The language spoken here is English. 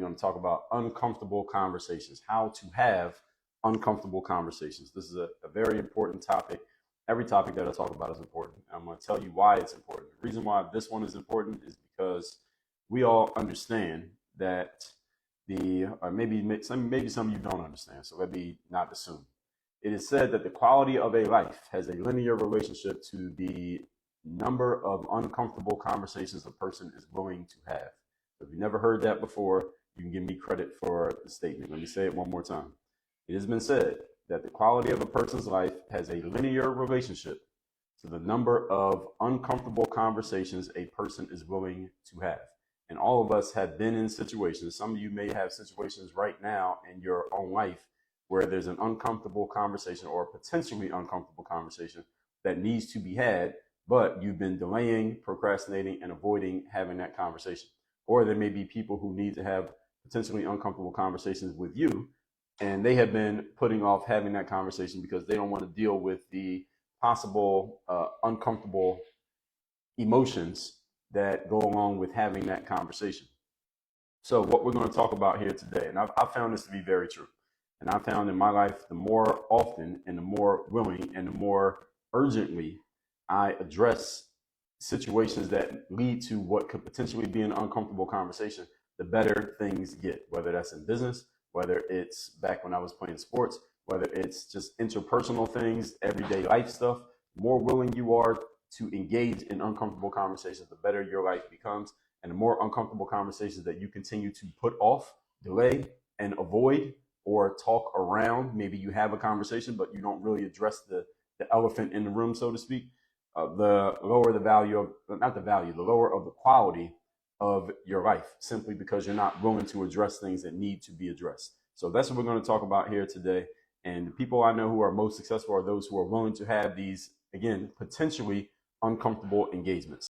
going to talk about uncomfortable conversations, how to have uncomfortable conversations. This is a very important topic. Every topic that I talk about is important. I'm going to tell you why it's important. The reason why this one is important is because we all understand that or maybe some of you don't understand. So let me not assume. It is said that the quality of a life has a linear relationship to the number of uncomfortable conversations a person is willing to have. If you've never heard that before, you can give me credit for the statement. Let me say it one more time. It has been said that the quality of a person's life has a linear relationship to the number of uncomfortable conversations a person is willing to have. And all of us have been in situations. Some of you may have situations right now in your own life where there's an uncomfortable conversation or a potentially uncomfortable conversation that needs to be had, but you've been delaying, procrastinating, and avoiding having that conversation. Or there may be people who need to have potentially uncomfortable conversations with you, and they have been putting off having that conversation because they don't want to deal with the possible uncomfortable emotions that go along with having that conversation. So what we're going to talk about here today, and I've found this to be very true, and I found in my life, the more often and the more willing and the more urgently I address situations that lead to what could potentially be an uncomfortable conversation, the better things get, whether that's in business, whether it's back when I was playing sports, whether it's just interpersonal things, everyday life stuff. The more willing you are to engage in uncomfortable conversations, the better your life becomes. And the more uncomfortable conversations that you continue to put off, delay, and avoid, or talk around, maybe you have a conversation, but you don't really address the elephant in the room, so to speak, the lower the value of, not the value, the lower of the quality of your life, simply because you're not willing to address things that need to be addressed. So that's what we're going to talk about here today. And the people I know who are most successful are those who are willing to have these, again, potentially uncomfortable engagements.